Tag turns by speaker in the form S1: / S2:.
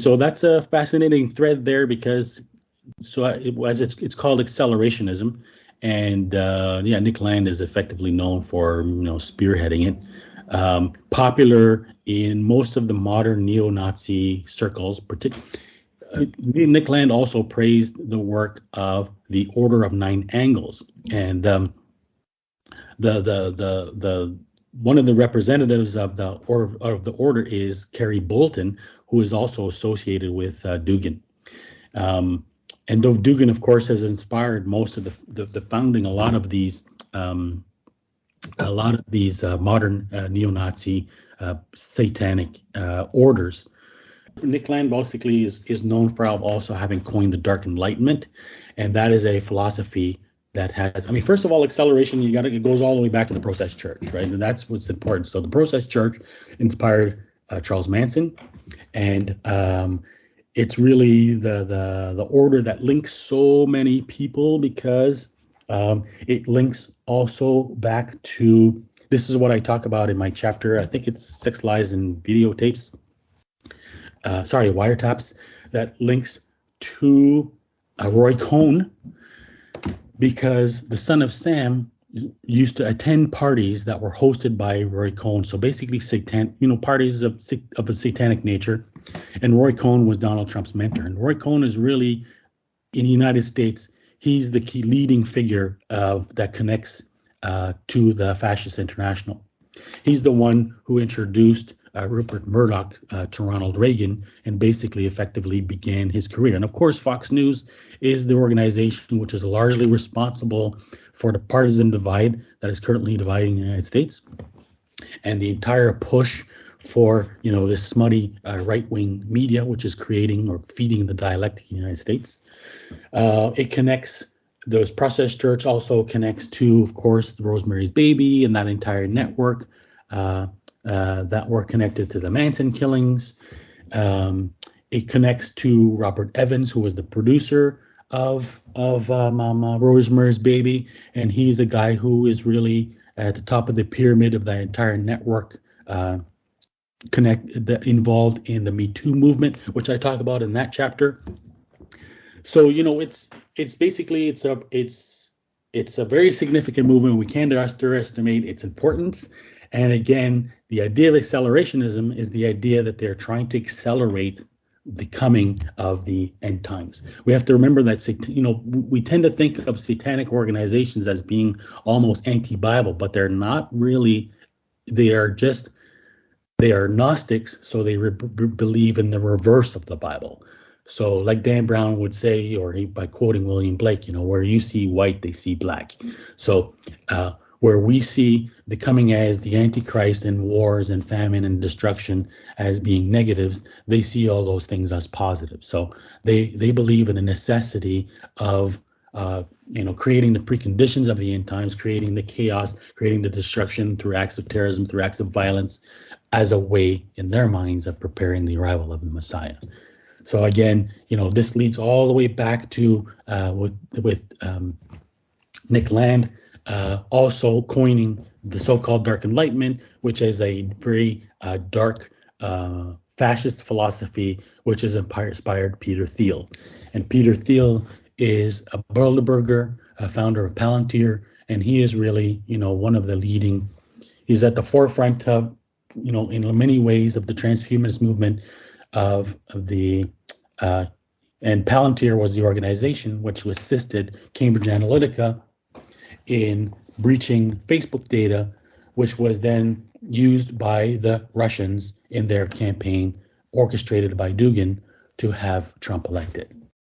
S1: So that's a fascinating thread there because it's called Accelerationism, and yeah, Nick Land is effectively known for spearheading it. Popular in most of the modern neo-Nazi circles, Nick Land also praised the work of the Order of Nine Angles, and the one of the representatives of the order is Kerry Bolton, who is also associated with Dugin. And Dugin, of course, has inspired most of the founding a lot of these modern neo-Nazi satanic orders. Nick Land basically is known for also having coined the Dark Enlightenment, and that is a philosophy that has, I mean, first of all, acceleration, it goes all the way back to the Process Church, right? And that's what's important. So the Process Church inspired Charles Manson, and it's really the order that links so many people because it links also back to, this is what I talk about in my chapter, I think it's Sex, Lies, and Videotapes. Wiretaps, that links to Roy Cohn, because the son of Sam used to attend parties that were hosted by Roy Cohn. So basically, parties of a satanic nature. And Roy Cohn was Donald Trump's mentor. And Roy Cohn is really, in the United States, he's the key leading figure that connects to the Fascist International. He's the one who introduced Rupert Murdoch to Ronald Reagan and basically effectively began his career. And of course, Fox News is the organization which is largely responsible for the partisan divide that is currently dividing the United States, and the entire push for this smutty right-wing media, which is creating or feeding the dialectic in the United States. It connects. Those Process Church also connects to, of course, the Rosemary's Baby and that entire network that were connected to the Manson killings. It connects to Robert Evans, who was the producer of Rosemary's Baby, and he's a guy who is really at the top of the pyramid of that entire network, involved in the Me Too movement, which I talk about in that chapter. So it's basically it's a very significant movement. We can't underestimate its importance. And again, the idea of accelerationism is the idea that they're trying to accelerate the coming of the end times. We have to remember that, we tend to think of satanic organizations as being almost anti-Bible, but they're not really. They are Gnostics, so they believe in the reverse of the Bible. So like Dan Brown would say, by quoting William Blake, where you see white, they see black. So where we see the coming as the Antichrist and wars and famine and destruction as being negatives, they see all those things as positive. So they believe in the necessity of creating the preconditions of the end times, creating the chaos, creating the destruction through acts of terrorism, through acts of violence, as a way in their minds of preparing the arrival of the Messiah. So again, this leads all the way back to with Nick Land also coining the so-called Dark Enlightenment, which is a very dark fascist philosophy, which has inspired Peter Thiel. And Peter Thiel is a Bilderberger, a founder of Palantir, and he is really, one of the leading. He's at the forefront of, in many ways, of the transhumanist movement of the. And Palantir was the organization which assisted Cambridge Analytica in breaching Facebook data, which was then used by the Russians in their campaign, orchestrated by Dugin, to have Trump elected.